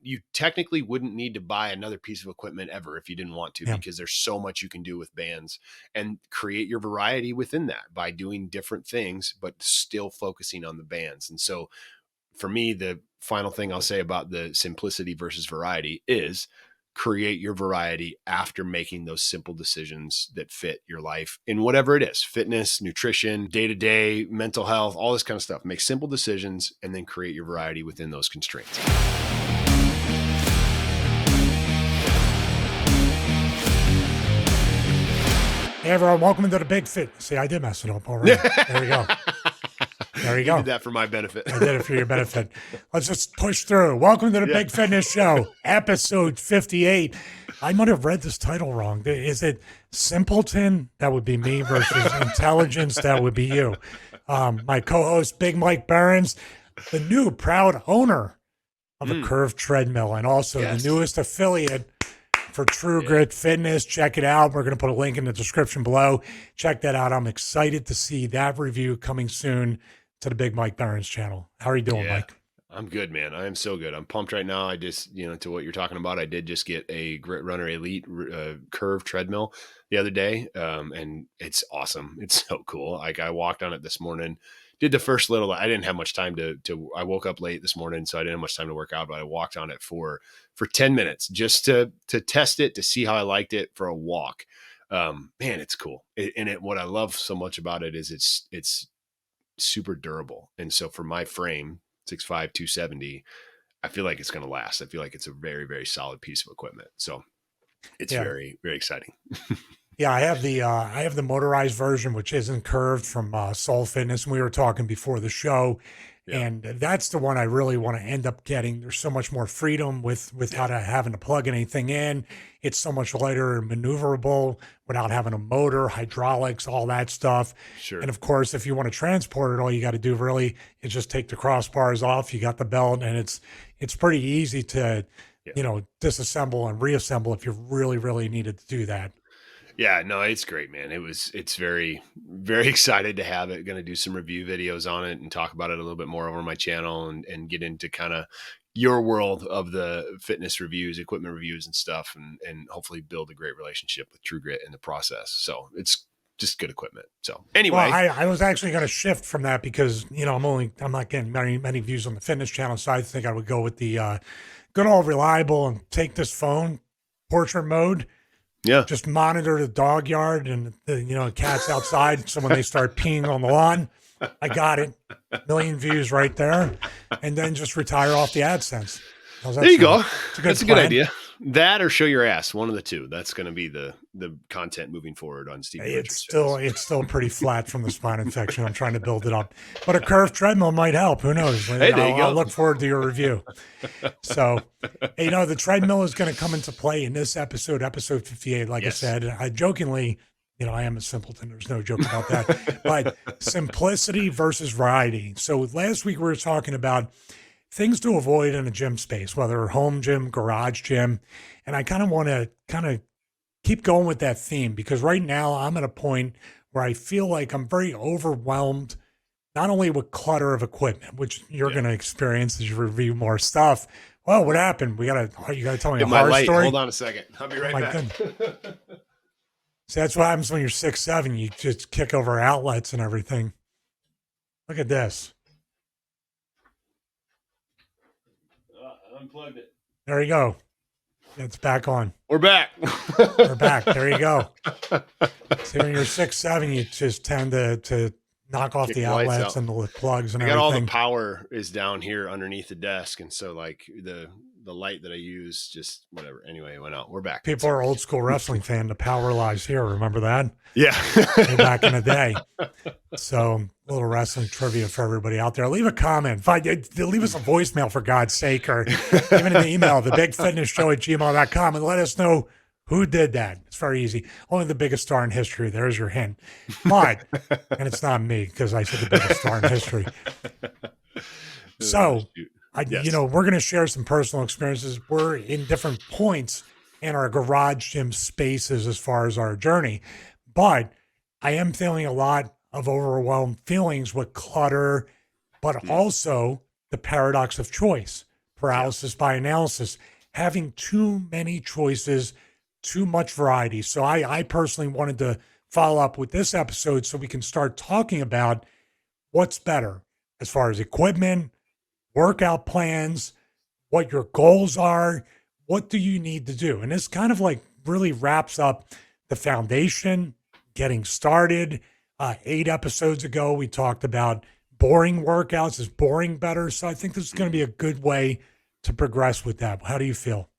you technically wouldn't need to buy another piece of equipment ever if you didn't want to, because there's so much you can do with bands and create your variety within that by doing different things, but still focusing on the bands. And so for me, the final thing I'll say about the simplicity versus variety is create your variety after making those simple decisions that fit your life in whatever it is: fitness, nutrition, day-to-day, mental health, all this kind of stuff. Make simple decisions and then create your variety within those constraints. Hey everyone, welcome to the Big Fit. See, I did mess it up already. There we go. There you go. You did that for my benefit. I did it for your benefit. Let's just push through. Welcome to the Big Fitness Show, episode 58. I might have read this title wrong. Is it simpleton? That would be me versus intelligence. That would be you. My co-host, Big Mike Behrens, the new proud owner of a curved treadmill, and also the newest affiliate for True Grit Fitness. Check it out. We're going to put a link in the description below. Check that out. I'm excited to see that review coming soon to the Big Mike Behrens channel. How are you doing, Mike? I'm good, man. I am so good. I'm pumped right now. I just, to what you're talking about, I did just get a Grit Runner Elite curved treadmill the other day, and it's awesome. It's so cool. Like, I walked on it this morning, did the first little. I didn't have much time to. I woke up late this morning, so I didn't have much time to work out. But I walked on it for 10 minutes just to test it, to see how I liked it for a walk. Man, it's cool. What I love so much about it is it's super durable. And so for my frame, 6'5", 270, I feel like it's going to last. I feel like it's a very, very solid piece of equipment. So it's very, very exciting. Yeah, I have the motorized version, which isn't curved, from Soul Fitness. And we were talking before the show, and that's the one I really want to end up getting. There's so much more freedom without having to plug anything in. It's so much lighter and maneuverable without having a motor, hydraulics, all that stuff. Sure. And of course, if you want to transport it, all you got to do really is just take the crossbars off. You got the belt, and it's pretty easy to, disassemble and reassemble if you really, really needed to do that. Yeah, no, it's great, man. It's very, very excited to have it. Going to do some review videos on it and talk about it a little bit more over my channel and get into kind of your world of the fitness reviews, equipment reviews and stuff, and hopefully build a great relationship with True Grit in the process. So it's just good equipment. So anyway, well, I was actually going to shift from that because, I'm not getting many views on the fitness channel. So I think I would go with the good old reliable and take this phone, portrait mode. Yeah. Just monitor the dog yard and the cats outside. So when they start peeing on the lawn, I got it. 1 million views right there. And then just retire off the AdSense. There you go. That's a good plan. idea. That or show your ass, one of the two. That's going to be the content moving forward on Stevie. It's still pretty flat from the spine infection. I'm trying to build it up, but a curved treadmill might help. Who knows? Hey, there you go. I'll look forward to your review. So, the treadmill is going to come into play in this episode 58. Like I said, I jokingly, I am a simpleton. There's no joke about that. But simplicity versus variety. So last week we were talking about things to avoid in a gym space, whether home gym, garage gym. And I kind of want to keep going with that theme because right now I'm at a point where I feel like I'm very overwhelmed, not only with clutter of equipment, which you're going to experience as you review more stuff. Well, what happened? You got to tell me a horror story. Hold on a second. I'll be right back. See, that's what happens when you're 6'7". You just kick over outlets and everything. Look at this. Unplugged it. There you go. It's back on. We're back. We're back. There you go. See, when you're 6'7", you just tend to knock off the outlets and the plugs and everything. All the power is down here underneath the desk, and so like the light that I use, just whatever. Anyway, it went out. We're back. People are old school wrestling fan. The power lies here. Remember that? Yeah. Back in the day. So a little wrestling trivia for everybody out there. Leave a comment. Leave us a voicemail for God's sake, or even an email, thebigfitnessshow@gmail.com, and let us know who did that. It's very easy. Only the biggest star in history. There's your hint. But, and it's not me because I said the biggest star in history. So, we're going to share some personal experiences. We're in different points in our garage gym spaces as far as our journey. But I am feeling a lot of overwhelmed feelings with clutter, but also the paradox of choice. Yeah. paralysis by analysis, having too many choices, too much variety. So I personally wanted to follow up with this episode so we can start talking about what's better as far as equipment, workout plans, what your goals are, what do you need to do? And this kind of like really wraps up the foundation, getting started. 8 episodes ago, we talked about boring workouts. Is boring better? So I think this is going to be a good way to progress with that. How do you feel?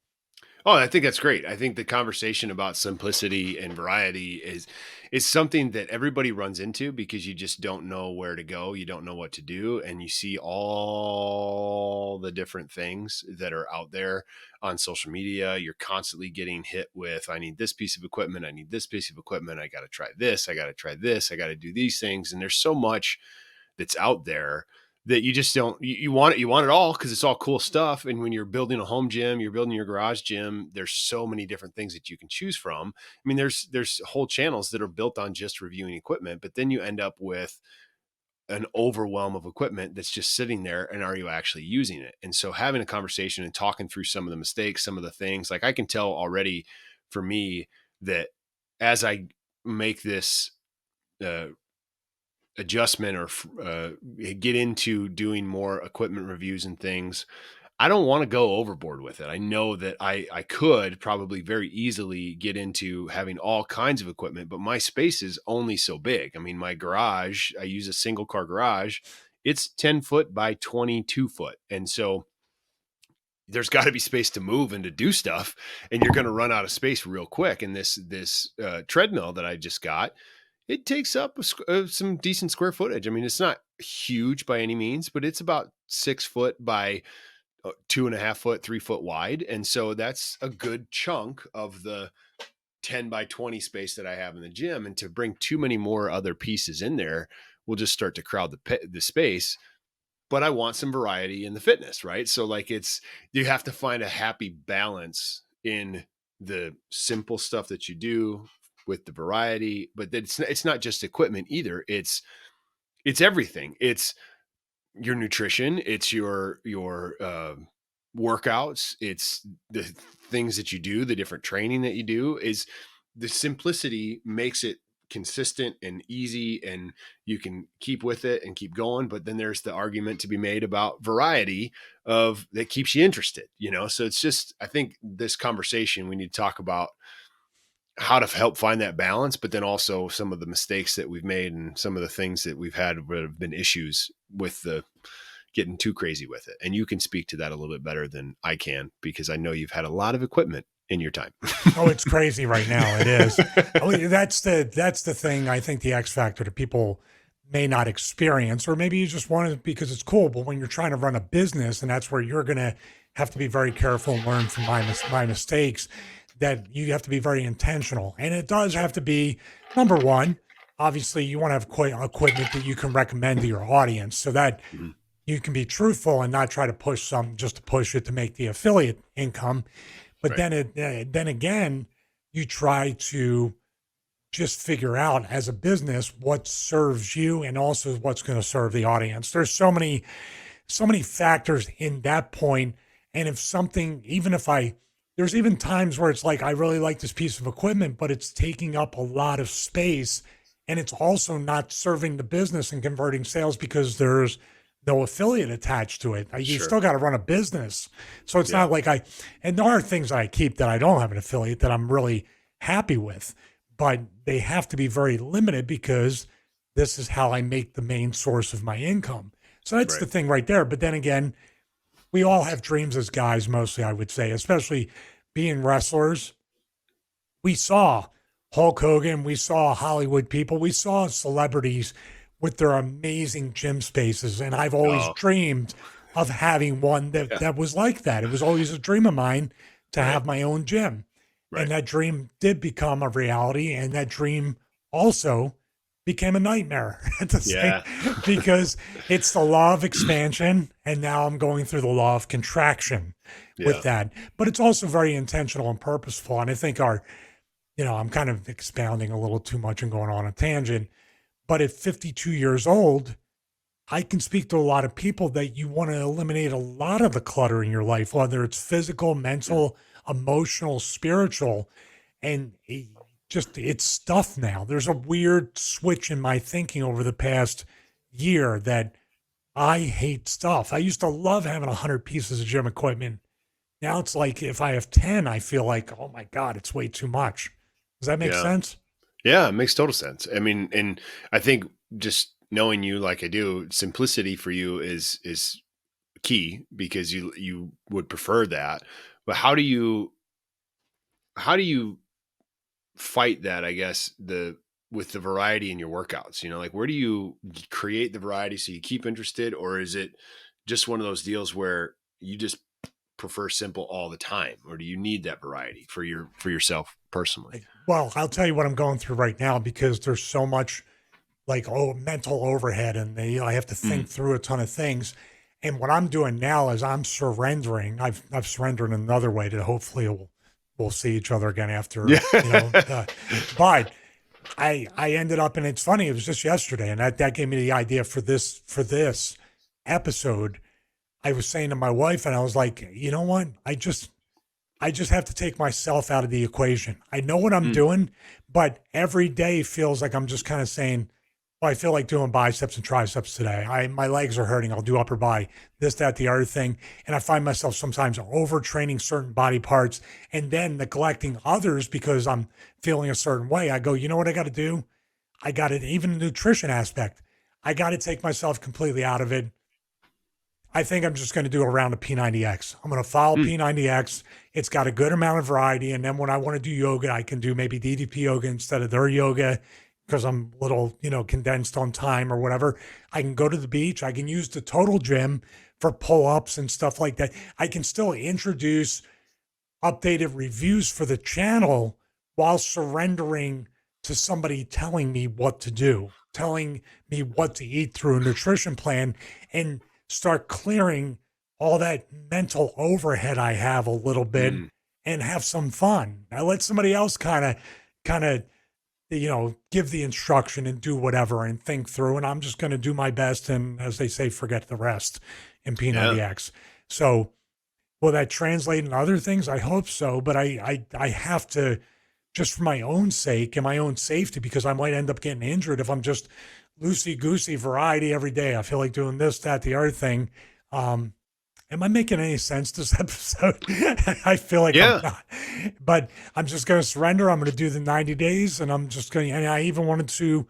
Oh, I think that's great. I think the conversation about simplicity and variety is something that everybody runs into because you just don't know where to go, you don't know what to do, and you see all the different things that are out there on social media. You're constantly getting hit with, I need this piece of equipment, I need this piece of equipment, I got to try this, I got to try this, I got to do these things, and there's so much that's out there that you just don't you want it all because it's all cool stuff. And when you're building a home gym, you're building your garage gym, there's so many different things that you can choose from. I mean, there's whole channels that are built on just reviewing equipment, but then you end up with an overwhelm of equipment that's just sitting there, and are you actually using it? And so having a conversation and talking through some of the mistakes, some of the things, like I can tell already for me that as I make this uh, adjustment or get into doing more equipment reviews and things, I don't want to go overboard with it. I know that I could probably very easily get into having all kinds of equipment, but my space is only so big. I mean, my garage, I use a single car garage. It's 10 foot by 22 foot. And so there's got to be space to move and to do stuff, and you're going to run out of space real quick. And this treadmill that I just got, it takes up some decent square footage. I mean, it's not huge by any means, but it's about 6 foot by 2.5 foot, 3 foot wide. And so that's a good chunk of the 10 by 20 space that I have in the gym. And to bring too many more other pieces in there will just start to crowd the space. But I want some variety in the fitness, right? So like you have to find a happy balance in the simple stuff that you do with the variety, but it's not just equipment either. It's everything. It's your nutrition, it's your workouts, it's the things that you do, the different training that you do. Is the simplicity makes it consistent and easy, and you can keep with it and keep going. But then there's the argument to be made about variety of that keeps you interested, so it's just, I think this conversation, we need to talk about how to help find that balance, but then also some of the mistakes that we've made and some of the things that we've had that have been issues with the getting too crazy with it. And you can speak to that a little bit better than I can, because I know you've had a lot of equipment in your time. Oh, it's crazy right now. It is. Oh, that's the thing. I think the X factor that people may not experience, or maybe you just want it because it's cool. But when you're trying to run a business, and that's where you're going to have to be very careful and learn from my mistakes, that you have to be very intentional. And it does have to be, number one, obviously you want to have equipment that you can recommend to your audience so that Mhm. you can be truthful and not try to push something just to push it to make the affiliate income. But Right. then again, you try to just figure out as a business what serves you and also what's going to serve the audience. There's so many factors in that point. And if something, even if there's even times where it's like, I really like this piece of equipment, but it's taking up a lot of space and it's also not serving the business and converting sales because there's no affiliate attached to it. You Sure. still got to run a business. So it's Yeah. not like and there are things I keep that I don't have an affiliate that I'm really happy with, but they have to be very limited because this is how I make the main source of my income. So that's Right. the thing right there. But then again, we all have dreams as guys, mostly, I would say, especially being wrestlers. We saw Hulk Hogan, we saw Hollywood people, we saw celebrities with their amazing gym spaces. And I've always Oh, dreamed of having one that, yeah. that was like that. It was always a dream of mine to Right. have my own gym. And Right. that dream did become a reality. And that dream also became a nightmare at the same Yeah. because it's the law of expansion. And now I'm going through the law of contraction with Yeah. that. But it's also very intentional and purposeful. And I think I'm kind of expounding a little too much and going on a tangent. But at 52 years old, I can speak to a lot of people that you want to eliminate a lot of the clutter in your life, whether it's physical, Mm. mental, emotional, spiritual, and just it's stuff now. There's a weird switch in my thinking over the past year that I hate stuff. I used to love having 100 pieces of gym equipment. Now it's like if I have 10, I feel like, oh my God, it's way too much. Does that make Yeah. sense? Yeah, it makes total sense. I mean, and I think just knowing you like I do, simplicity for you is key because you would prefer that. But how do you fight that, I guess, the with the variety in your workouts? Like where do you create the variety so you keep interested, or is it just one of those deals where you just prefer simple all the time, or do you need that variety for yourself personally? Well, I'll tell you what I'm going through right now because there's so much like mental overhead and I have to think Mm. through a ton of things. And what I'm doing now is I'm surrendering. I've surrendered in another way that hopefully we'll see each other again after, Yeah. but I ended up, and it's funny, it was just yesterday, and that gave me the idea for this episode. I was saying to my wife, and I was like, you know what? I just have to take myself out of the equation. I know what I'm Mm. doing, but every day feels like I'm just kind of saying, well, I feel like doing biceps and triceps today. My legs are hurting. I'll do upper body, this, that, the other thing. And I find myself sometimes overtraining certain body parts and then neglecting others because I'm feeling a certain way. I go, you know what I got to do? I got it, even the nutrition aspect. I got to take myself completely out of it. I think I'm just going to do a round of P90X. I'm going to follow Mm. P90X. It's got a good amount of variety. And then when I want to do yoga, I can do maybe DDP yoga instead of their yoga because I'm a little, condensed on time or whatever. I can go to the beach. I can use the total gym for pull ups and stuff like that. I can still introduce updated reviews for the channel while surrendering to somebody telling me what to do, telling me what to eat through a nutrition plan, and start clearing all that mental overhead I have a little bit Mm. and have some fun. I let somebody else kind of give the instruction and do whatever and think through. And I'm just going to do my best. And as they say, forget the rest in Yeah. P90X. So will that translate in other things? I hope so, but I have to, just for my own sake and my own safety, because I might end up getting injured if I'm just loosey goosey variety every day. I feel like doing this, that, the other thing. Um, am I making any sense this episode? I feel like I'm Yeah. not, but I'm just going to surrender. I'm going to do the 90 days, and I'm just going. And I even wanted to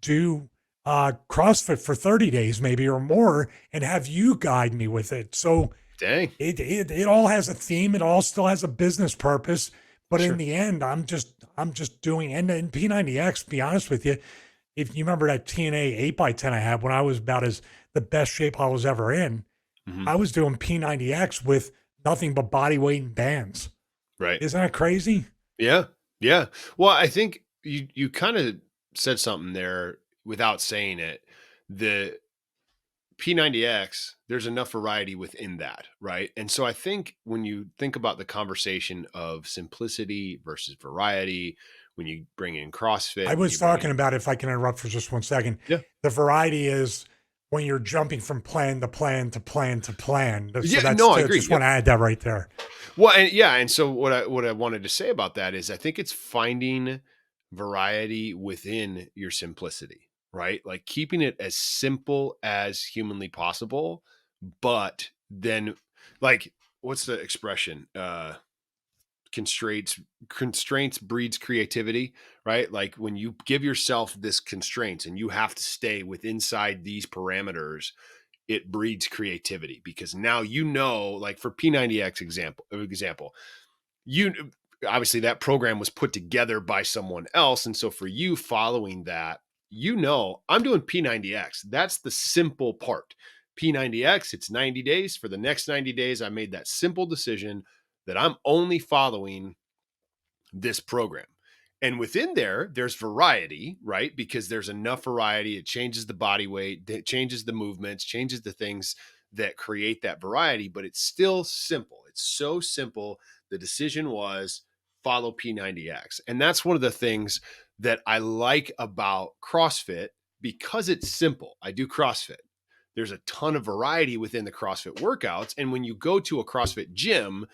do CrossFit for 30 days, maybe or more, and have you guide me with it. So Dang. it all has a theme. It all still has a business purpose. But in Sure. the end, I'm just doing and P90X, be honest with you. If you remember that TNA 8x10 I had when I was about as the best shape I was ever in, Hmm. I was doing P90X with nothing but body weight and bands. Right. Isn't that crazy? Yeah. Yeah. Well, I think you kind of said something there without saying it. The P90X, there's enough variety within that, right? And so I think when you think about the conversation of simplicity versus variety, when you bring in I CrossFit, when was you bring in talking about, if I can interrupt for just 1 second, yeah, the variety is when you're jumping from plan to plan to plan to plan. So yeah, that's no, I agree. just Yep. want to add that right there. Well, and yeah, and so what I wanted to say about that is I think it's finding variety within your simplicity, right? Like keeping it as simple as humanly possible, but then like what's the expression? Constraints breeds creativity, right? Like when you give yourself this constraints and you have to stay with inside these parameters, it breeds creativity because now like for P90X example, you obviously that program was put together by someone else. And so for you following that, I'm doing P90X. That's the simple part. P90X, it's 90 days. For the next 90 days, I made that simple decision that I'm only following this program. And within there's variety, right? Because there's enough variety. It changes the body weight, it changes the movements, changes the things that create that variety, but it's still simple. It's so simple. The decision was follow P90X. And that's one of the things that I like about CrossFit because it's simple. I do CrossFit. there's a ton of variety within the CrossFit workouts. And when you go to a CrossFit gym,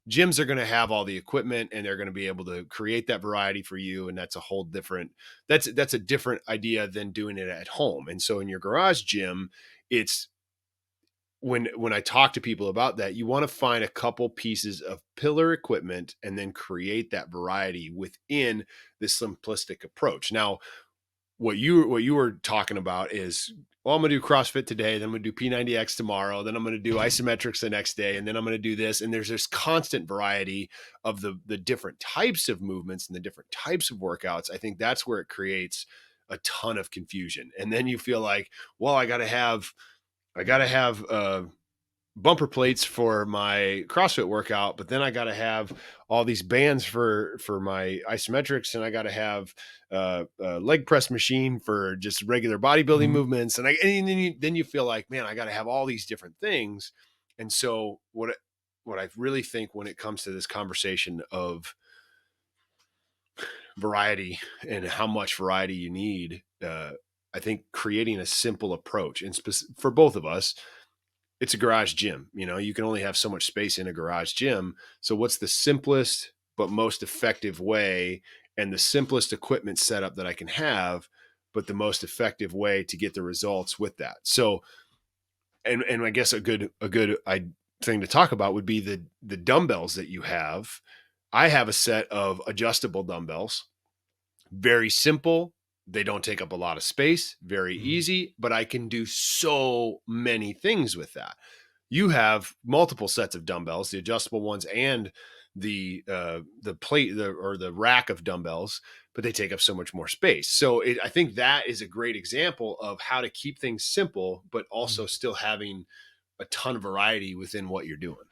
gyms are going to have all the equipment and they're going to be able to create that variety for you. And that's a whole different, that's a different idea than doing it at home. And so in your garage gym, it's, when I talk to people about that, you want to find a couple pieces of pillar equipment and then create that variety within this simplistic approach. Now, what you were talking about is, well, I'm going to do CrossFit today, then I'm going to do P90X tomorrow, then I'm going to do isometrics the next day, and then I'm going to do this. And there's this constant variety of the different types of movements and the different types of workouts. I think that's where it creates a ton of confusion. And then you feel like, well, I got to have bumper plates for my CrossFit workout, but then I got to have all these bands for my isometrics, and I got to have a leg press machine for just regular bodybuilding Mhm. movements, and then you feel like, man, I got to have all these different things. And so what I really think when it comes to this conversation of variety and how much variety you need, I think creating a simple approach, and for both of us, it's a garage gym. You can only have so much space in a garage gym. So what's the simplest but most effective way, and the simplest equipment setup that I can have, but the most effective way to get the results with that? So, and I guess a good thing to talk about would be the dumbbells that you have. I have a set of adjustable dumbbells, very simple. They don't take up a lot of space, very Mhm. easy, but I can do so many things with that. You have multiple sets of dumbbells, the adjustable ones and the plate or the rack of dumbbells, but they take up so much more space. So I think that is a great example of how to keep things simple, but also Mhm. still having a ton of variety within what you're doing.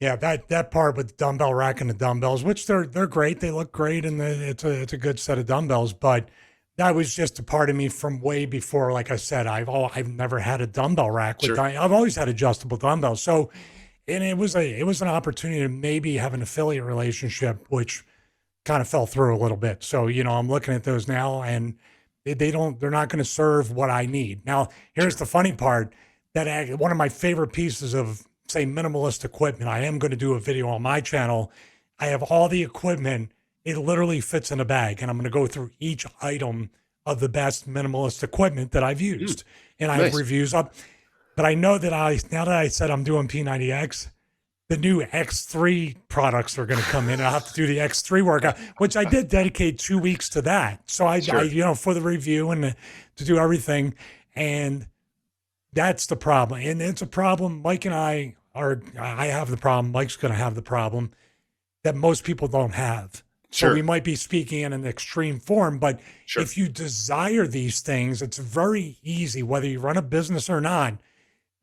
Yeah, that part with the dumbbell rack and the dumbbells, which they're great, they look great, and it's a good set of dumbbells. But that was just a part of me from way before. Like I said, I've never had a dumbbell rack with Sure. I've always had adjustable dumbbells. So, and it was an opportunity to maybe have an affiliate relationship, which kind of fell through a little bit. So, I'm looking at those now, and they're not going to serve what I need. Now, here's Sure. the funny part, that one of my favorite pieces of, say, minimalist equipment, I am going to do a video on my channel. I have all the equipment. It literally fits in a bag, and I'm going to go through each item of the best minimalist equipment that I've Mm, used. And I have nice. reviews up. But I know that now that I said I'm doing P90X, the new X3 products are going to come in. I'll have to do the X3 workout, which I did dedicate 2 weeks to that. So I Sure. for the review and to do everything. And that's the problem. And it's a problem. Mike and I have the problem. Mike's going to have the problem that most people don't have. So we Sure. might be speaking in an extreme form, but Sure. if you desire these things, it's very easy, whether you run a business or not,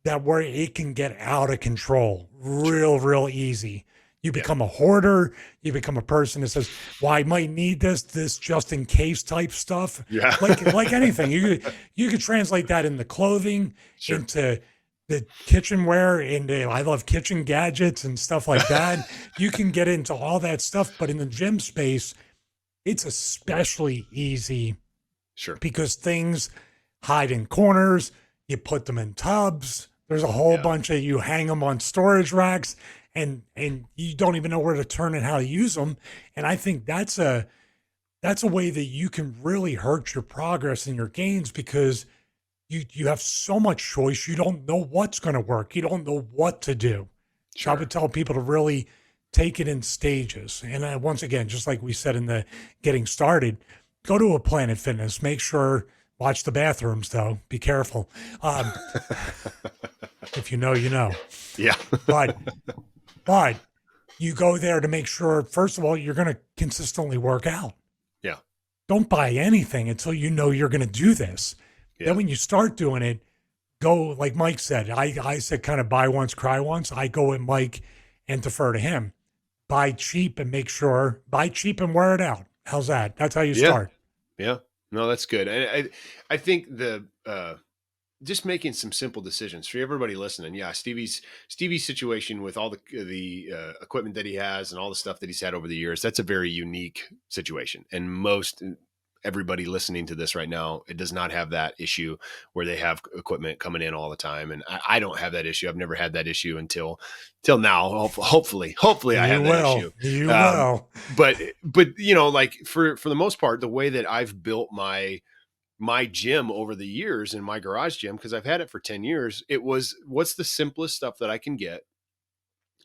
that where it can get out of control Sure. real easy. You Yeah. become a hoarder. You become a person that says, "Well, I might need this just in case" type stuff. Yeah. Like anything, you could translate that into clothing, Sure. into the kitchenware, into I love kitchen gadgets and stuff like that. You can get into all that stuff, but in the gym space, it's especially easy Sure. because things hide in corners. You put them in tubs. There's a whole Yeah. bunch of you hang them on storage racks, and you don't even know where to turn and how to use them. And I think that's a way that you can really hurt your progress and your gains because you have so much choice. You don't know what's going to work. You don't know what to do. So I Sure. would tell people to really take it in stages. And once again, just like we said in the getting started, go to a Planet Fitness. Make sure, watch the bathrooms though. Be careful. Um, if you know, you know. Yeah. But but you go there to make sure, first of all, you're going to consistently work out. Yeah. Don't buy anything until you know you're going to do this. Then Yeah. when you start doing it, go like Mike said. I said kind of buy once, cry once. I go with Mike and defer to him. Buy cheap and make sure, buy cheap and wear it out. How's that? That's how you Yeah. start. Yeah. No, that's good. I think just making some simple decisions for everybody listening. Yeah, Stevie's situation with all the equipment that he has and all the stuff that he's had over the years. That's a very unique situation, and everybody listening to this right now, it does not have that issue where they have equipment coming in all the time. And I don't have that issue. I've never had that issue till now. Hopefully I You have that will. issue. You Um, will. but you know, like for the most part, the way that I've built my gym over the years in my garage gym, because I've had it for 10 years, it was what's the simplest stuff that I can get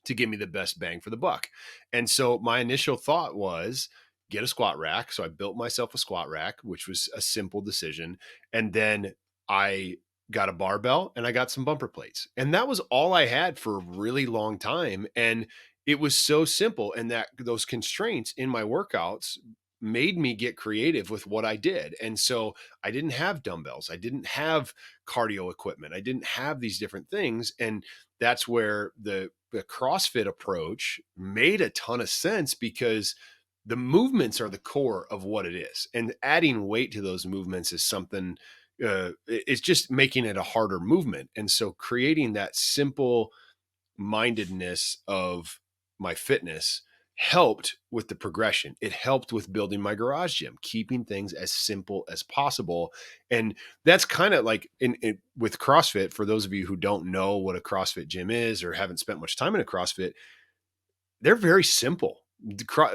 to give me the best bang for the buck. And so my initial thought was get a squat rack. So I built myself a squat rack, which was a simple decision. And then I got a barbell and I got some bumper plates. And that was all I had for a really long time. And it was so simple. And that those constraints in my workouts made me get creative with what I did. And so I didn't have dumbbells. I didn't have cardio equipment. I didn't have these different things. And that's where the CrossFit approach made a ton of sense, because the movements are the core of what it is. And adding weight to those movements is something, it's just making it a harder movement. And so creating that simple mindedness of my fitness helped with the progression. It helped with building my garage gym, keeping things as simple as possible. And that's kind of like with CrossFit, for those of you who don't know what a CrossFit gym is or haven't spent much time in a CrossFit, they're very simple.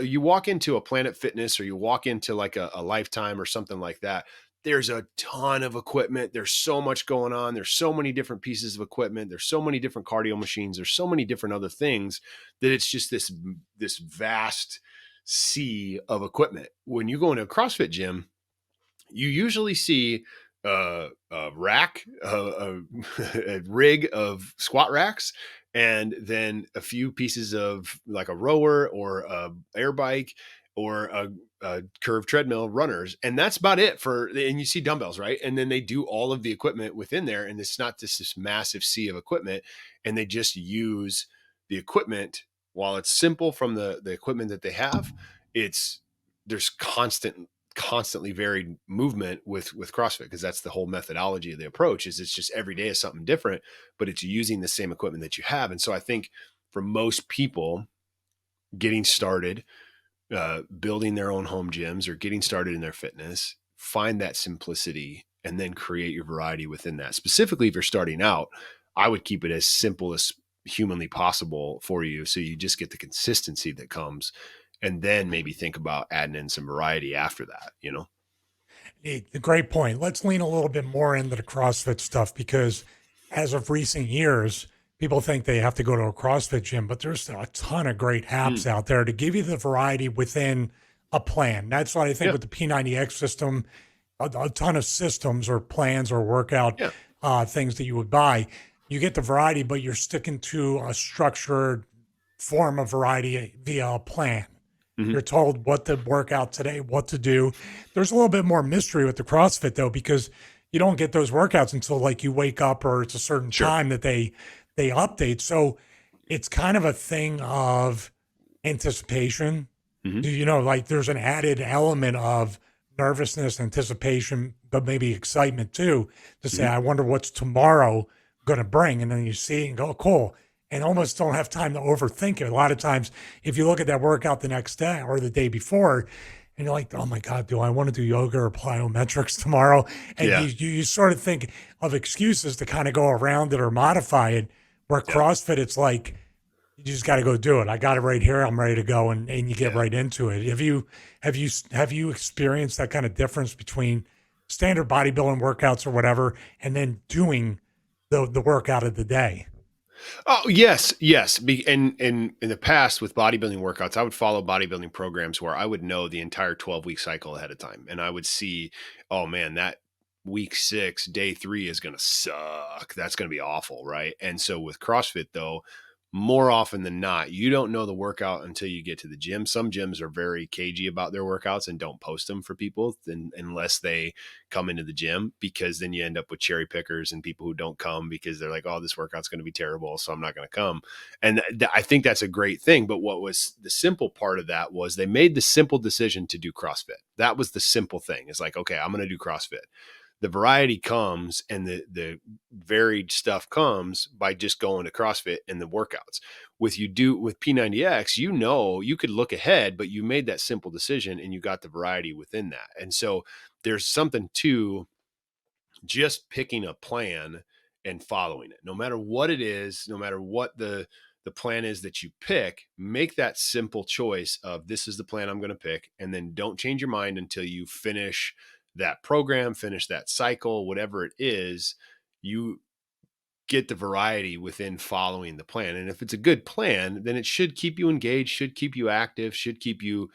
You walk into a Planet Fitness or you walk into like a Lifetime or something like that, there's a ton of equipment. There's so much going on. There's so many different pieces of equipment. There's so many different cardio machines. There's so many different other things that it's just this vast sea of equipment. When you go into a CrossFit gym, you usually see a rack, a rig of squat racks, and then a few pieces of like a rower or a air bike or a curved treadmill runners. And that's about it and you see dumbbells, right? And then they do all of the equipment within there. And it's not just this massive sea of equipment. And they just use the equipment while it's simple from the equipment that they have. There's constantly varied movement with CrossFit, because that's the whole methodology of the approach. Is it's just every day is something different, but it's using the same equipment that you have. And so I think for most people getting started, building their own home gyms or getting started in their fitness, find that simplicity and then create your variety within that. Specifically, if you're starting out, I would keep it as simple as humanly possible for you, so you just get the consistency that comes, and then maybe think about adding in some variety after that, you know? A great point. Let's lean a little bit more into the CrossFit stuff, because as of recent years, people think they have to go to a CrossFit gym, but there's a ton of great apps Mm, out there to give you the variety within a plan. That's what I think yeah. with the P90X system, a ton of systems or plans or workout Yeah. things that you would buy. You get the variety, but you're sticking to a structured form of variety via a plan. Hmm. You're told what to work out today, what to do. There's a little bit more mystery with the CrossFit though, because you don't get those workouts until like you wake up or it's a certain Sure. time that they update. So it's kind of a thing of anticipation. Hmm. Do you know, like there's an added element of nervousness, anticipation, but maybe excitement too, to say, Hmm. I wonder what's tomorrow going to bring. And then you see it and go, cool. And almost don't have time to overthink it. A lot of times, if you look at that workout the next day or the day before, and you're like, oh my God, do I want to do yoga or plyometrics tomorrow? And Yeah. you sort of think of excuses to kind of go around it or modify it. Where Yeah. CrossFit, it's like, you just got to go do it. I got it right here. I'm ready to go, and you get Yeah. right into it. Have you experienced that kind of difference between standard bodybuilding workouts or whatever, and then doing the workout of the day? Oh, yes, yes. And in the past with bodybuilding workouts, I would follow bodybuilding programs where I would know the entire 12-week cycle ahead of time. And I would see, oh man, that week 6, day 3 is going to suck. That's going to be awful. Right. And so with CrossFit, though, more often than not, you don't know the workout until you get to the gym. Some gyms are very cagey about their workouts and don't post them for people unless they come into the gym, because then you end up with cherry pickers and people who don't come because they're like, oh, this workout's going to be terrible, so I'm not going to come. And I think that's a great thing. But what was the simple part of that was they made the simple decision to do CrossFit. That was the simple thing. It's like, okay, I'm going to do CrossFit. The variety comes and the varied stuff comes by just going to CrossFit and the workouts. With P90X, you could look ahead, but you made that simple decision and you got the variety within that. And so there's something to just picking a plan and following it. No matter what it is, no matter what the plan is that you pick, make that simple choice of this is the plan I'm going to pick, and then don't change your mind until you finish that program, finish that cycle, whatever it is. You get the variety within following the plan. And if it's a good plan, then it should keep you engaged, should keep you active, should keep you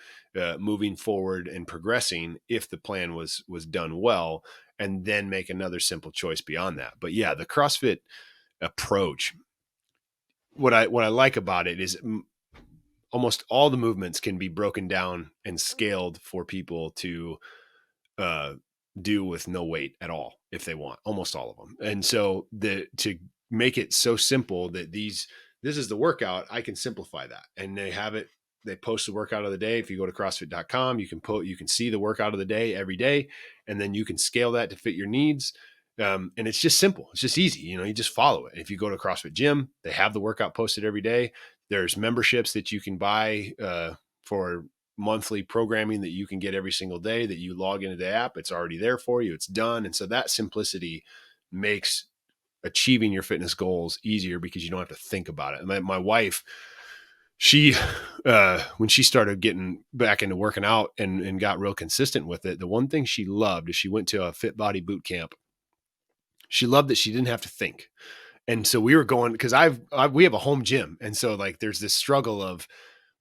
moving forward and progressing if the plan was done well, and then make another simple choice beyond that. But yeah, the CrossFit approach, what I like about it is almost all the movements can be broken down and scaled for people to uh, do with no weight at all if they want, almost all of them. And so to make it so simple that this is the workout, I can simplify that. And they post the workout of the day. If you go to CrossFit.com, you can see the workout of the day every day, and then you can scale that to fit your needs. And it's just simple. It's just easy. You just follow it. If you go to CrossFit Gym, they have the workout posted every day. There's memberships that you can buy for monthly programming that you can get every single day that you log into the app. It's already there for you. It's done. And so that simplicity makes achieving your fitness goals easier because you don't have to think about it. My wife, she, when she started getting back into working out and got real consistent with it, the one thing she loved is she went to a Fit Body boot camp. She loved that she didn't have to think. And so we were going because we have a home gym. And so like, there's this struggle of,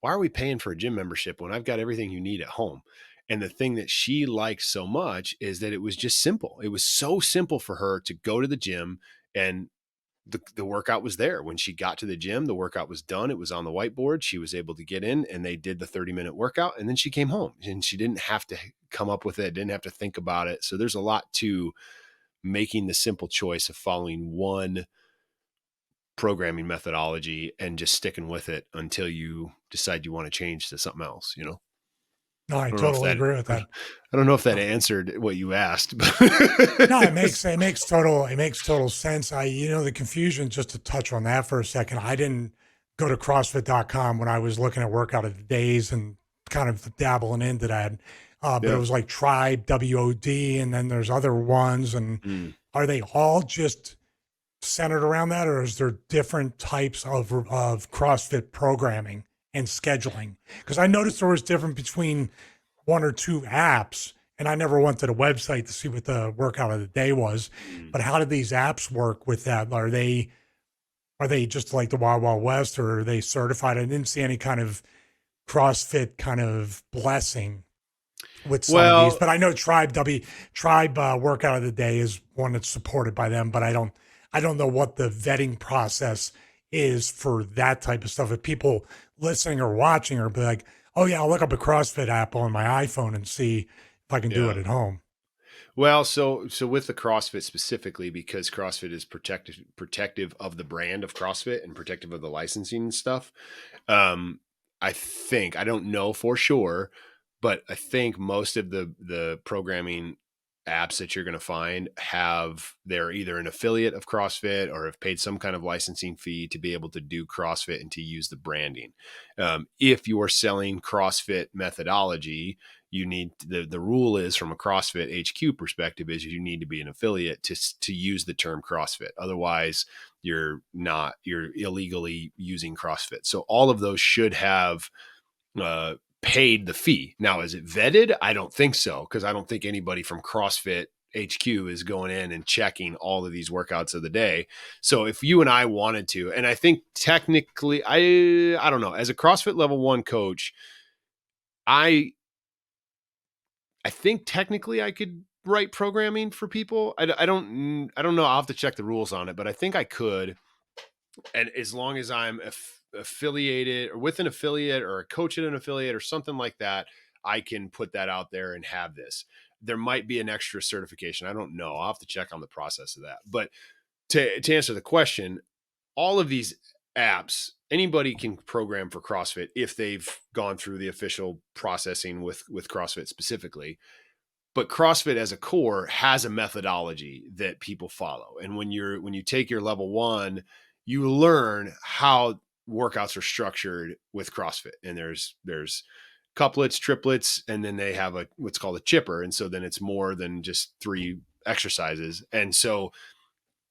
why are we paying for a gym membership when I've got everything you need at home? And the thing that she liked so much is that it was just simple. It was so simple for her to go to the gym, and the workout was there. When she got to the gym, the workout was done. It was on the whiteboard. She was able to get in and they did the 30-minute workout, and then she came home and she didn't have to come up with it, didn't have to think about it. So there's a lot to making the simple choice of following one programming methodology and just sticking with it until you decide you want to change to something else. No, I I don't know if totally that agree with that. I don't know if that Uh, answered what you asked, but No, it makes total sense. The confusion, just to touch on that for a second, I didn't go to CrossFit.com when I was looking at workout of the days and kind of dabbling into that. But it yeah. was like Tribe, WOD, and then there's other ones. And Mm. are they all just centered around that, or is there different types of CrossFit programming and scheduling? Because I noticed there was different between one or two apps, and I never went to the website to see what the workout of the day was. Mm. But how do these apps work with that? Are they just like the Wild Wild West, or are they certified? I didn't see any kind of CrossFit kind of blessing with some of these, Well, but I know Tribe workout of the day is one that's supported by them, but I don't know what the vetting process is for that type of stuff. If people listening or watching are be like, oh yeah, I'll look up a CrossFit app on my iPhone and see if I can do yeah. it at home. Well, so with the CrossFit specifically, because CrossFit is protective of the brand of CrossFit and protective of the licensing and stuff. Um, I don't know for sure, but I think most of the programming apps that you're going to find they're either an affiliate of CrossFit or have paid some kind of licensing fee to be able to do CrossFit and to use the branding. If you are selling CrossFit methodology, you need the rule is from a CrossFit HQ perspective is you need to be an affiliate to use the term CrossFit. Otherwise, you're illegally using CrossFit. So all of those should have paid the fee. Now, is it vetted? I don't think so, because I don't think anybody from CrossFit HQ is going in and checking all of these workouts of the day. So if you and I wanted to, and I think technically, I don't know, as a CrossFit level 1 coach, I I think technically I could write programming for people. I don't know. I'll have to check the rules on it, but I think I could. And as long as I'm affiliated or with an affiliate or a coach at an affiliate or something like that, I can put that out there and have this. There might be an extra certification. I don't know. I'll have to check on the process of that. But to answer the question, all of these apps, anybody can program for CrossFit if they've gone through the official processing with CrossFit specifically. But CrossFit as a core has a methodology that people follow. And when you take your level 1, you learn how workouts are structured with CrossFit. And there's couplets, triplets, and then they have what's called a chipper. And so then it's more than just 3 exercises. And so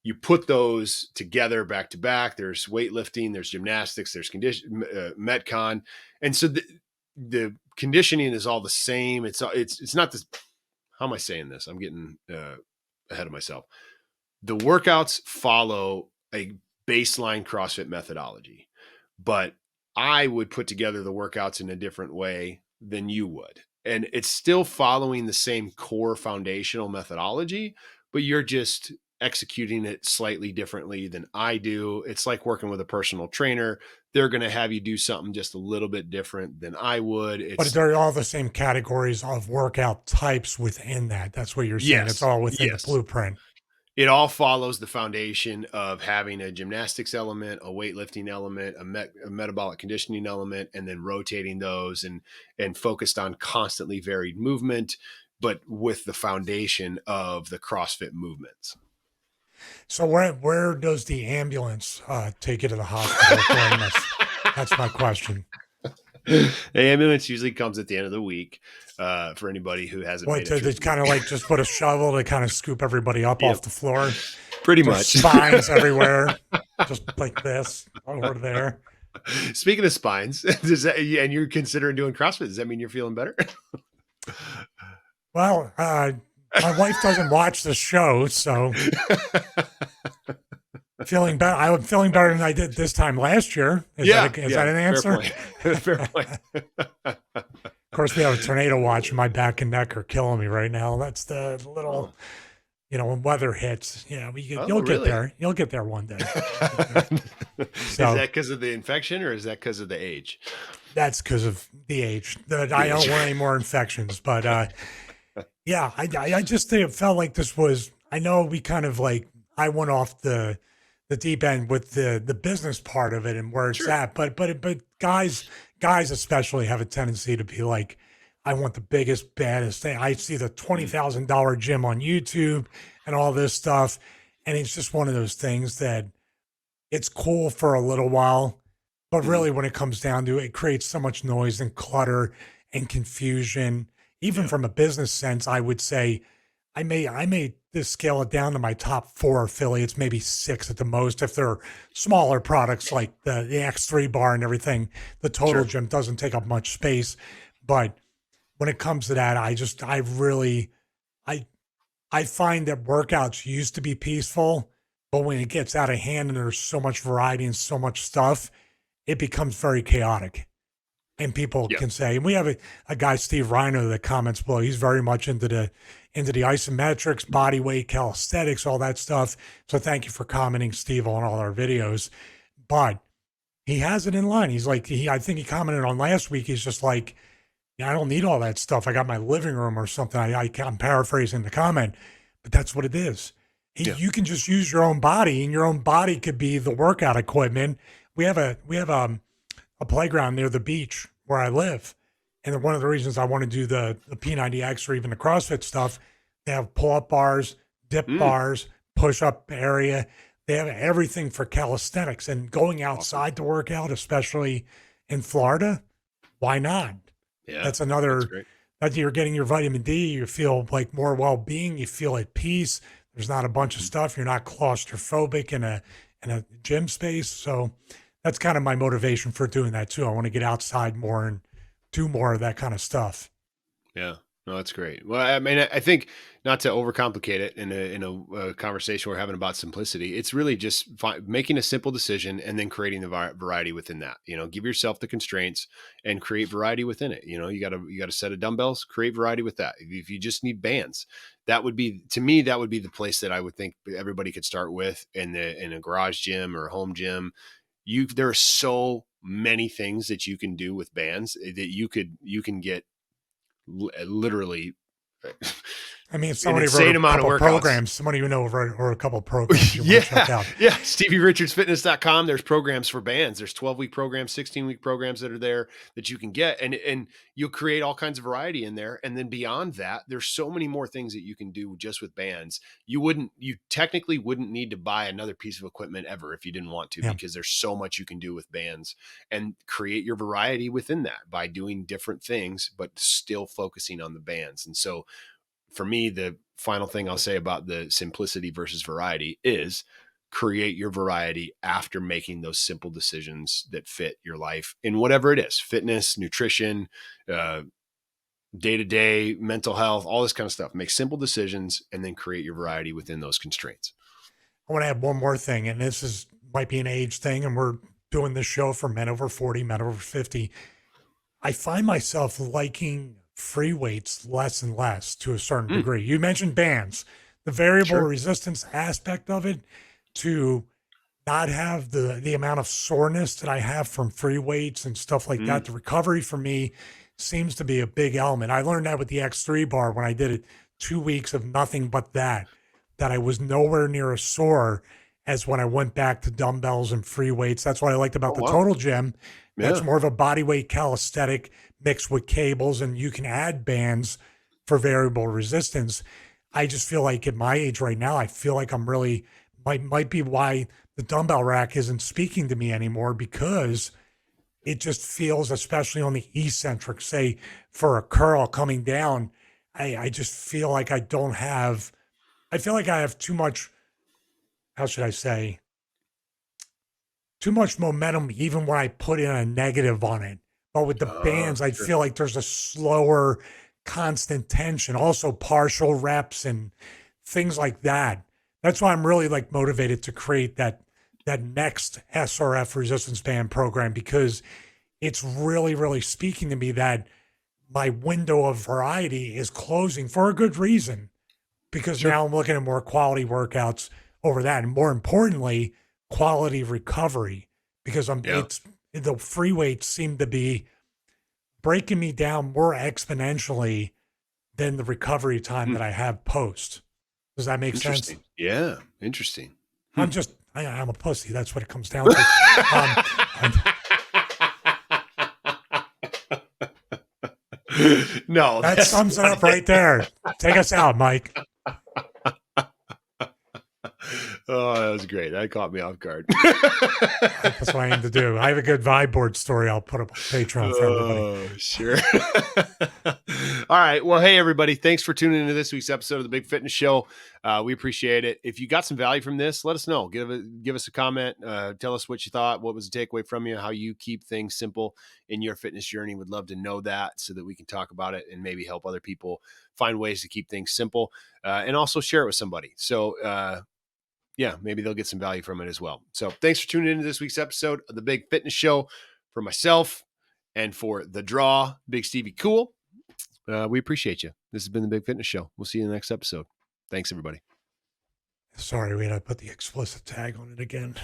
you put those together back to back. There's weightlifting, there's gymnastics, there's Metcon. And so the conditioning is all the same. It's not this. How am I saying this? I'm getting ahead of myself. The workouts follow a baseline CrossFit methodology, but I would put together the workouts in a different way than you would. And it's still following the same core foundational methodology, but you're just executing it slightly differently than I do. It's like working with a personal trainer. They're going to have you do something just a little bit different than I would. But they're all the same categories of workout types within that. That's what you're saying. It's Yes, all within the yes. blueprint. It all follows the foundation of having a gymnastics element, a weightlifting element, a metabolic conditioning element, and then rotating those and focused on constantly varied movement, but with the foundation of the CrossFit movements. So where does the ambulance take you to the hospital during this? That's my question. The ambulance usually comes at the end of the week for anybody who hasn't made it. They kind of like just put a shovel to kind of scoop everybody up off the floor. Pretty There's much. spines everywhere, just like this over there. Speaking of spines, and you're considering doing CrossFit, does that mean you're feeling better? Well, my wife doesn't watch the show, so feeling better. I'm feeling better than I did this time last year. Is that an answer? Fair point. Of course, we have a tornado watch, and my back and neck are killing me right now. That's the little, when weather hits. Yeah, you'll get there. You'll get there one day. Is that because of the infection, or is that because of the age? That's because of the age. I don't want any more infections, but yeah, I just think it felt like this was. I know we kind of like I went off the deep end with the business part of it and where it's at, but guys especially have a tendency to be like, I want the biggest, baddest thing. I see the $20,000 gym on YouTube and all this stuff, and it's just one of those things that it's cool for a little while, but really when it comes down to it, it creates so much noise and clutter and confusion. Even from a business sense, I would say I may just scale it down to my top 4 affiliates, maybe 6 at the most. If they're smaller products like the X3 bar and everything, the total gym doesn't take up much space. But when it comes to that, I find that workouts used to be peaceful, but when it gets out of hand and there's so much variety and so much stuff, it becomes very chaotic. And people can say, and we have a guy, Steve Rhino, that comments below. He's very much into the isometrics, body weight, calisthenics, all that stuff. So thank you for commenting, Steve, on all our videos. But he has it in line. He's like, I think he commented on last week. He's just like, I don't need all that stuff. I got my living room or something. I'm paraphrasing the comment, but that's what it is. You can just use your own body, and your own body could be the workout equipment. We have a playground near the beach where I live. And one of the reasons I want to do the P90X or even the CrossFit stuff, they have pull-up bars, dip bars, push-up area. They have everything for calisthenics. And going outside to work out, especially in Florida, why not? Yeah, that's another, that you're getting your vitamin D. You feel like more well-being. You feel at peace. There's not a bunch of stuff. You're not claustrophobic in a gym space. So that's kind of my motivation for doing that too. I want to get outside more and do more of that kind of stuff. Yeah, no, that's great. Well, I mean, I think not to overcomplicate it in a conversation we're having about simplicity, it's really just making a simple decision and then creating the variety within that. Give yourself the constraints and create variety within it. You got a set of dumbbells, create variety with that. If you just need bands, that would be, to me, that would be the place that I would think everybody could start with in a garage gym or a home gym. There are so many things that you can do with bands that you can get literally I mean, an somebody wrote insane a amount of couple workouts. programs. Somebody you know wrote or a couple programs you want to check Yeah. out. Yeah. StevieRichardsFitness.com. There's programs for bands. There's 12-week programs, 16-week programs that are there that you can get. And you'll create all kinds of variety in there. And then beyond that, there's so many more things that you can do just with bands. You technically wouldn't need to buy another piece of equipment ever if you didn't want to, Yeah. because there's so much you can do with bands and create your variety within that by doing different things, but still focusing on the bands. And so for me, the final thing I'll say about the simplicity versus variety is create your variety after making those simple decisions that fit your life in whatever it is: fitness, nutrition, day-to-day mental health, all this kind of stuff. Make simple decisions and then create your variety within those constraints. I want to add one more thing, and this is might be an age thing, and we're doing this show for men over 40, men over 50. I find myself liking free weights less and less to a certain Mm, degree. You mentioned bands, the variable sure. resistance aspect of it, to not have the amount of soreness that I have from free weights and stuff like Mm. that. The recovery for me seems to be a big element. I learned that with the X3 bar when I did it 2 weeks of nothing but that I was nowhere near as sore as when I went back to dumbbells and free weights. That's what I liked about Oh, the wow. Total Gym. That's Yeah. more of a body weight calisthenic mixed with cables, and you can add bands for variable resistance. I just feel like at my age right now, I feel like I'm really might be why the dumbbell rack isn't speaking to me anymore, because it just feels, especially on the eccentric, say for a curl coming down, I just feel like I feel like I have too much, how should I say, too much momentum even when I put in a negative on it. But with the bands, I Sure. feel like there's a slower, constant tension, also partial reps and things like that. That's why I'm really like motivated to create that next SRF resistance band program, because it's really, really speaking to me that my window of variety is closing for a good reason, because Sure. now I'm looking at more quality workouts over that. And more importantly, quality recovery, because Yeah. the free weights seem to be breaking me down more exponentially than the recovery time Hmm. that I have post. Does that make sense? Interesting. Yeah. Interesting. Hmm. I'm a pussy. That's what it comes down to. Um, and No, that that's sums it not up right there. Take us out, Mike. Oh, that was great. That caught me off guard. That's what I aim to do. I have a good vibe board story I'll put up on Patreon for everybody. Oh, sure. All right. Well, hey, everybody. Thanks for tuning into this week's episode of the Big Fitness Show. We appreciate it. If you got some value from this, let us know. Give us a comment. Tell us what you thought. What was the takeaway from you? How you keep things simple in your fitness journey. Would love to know that so that we can talk about it and maybe help other people find ways to keep things simple, and also share it with somebody. So, yeah, maybe they'll get some value from it as well. So thanks for tuning into this week's episode of the Big Fitness Show. For myself and for the draw, Big Stevie Cool, we appreciate you. This has been the Big Fitness Show. We'll see you in the next episode. Thanks, everybody. Sorry, we had to put the explicit tag on it again.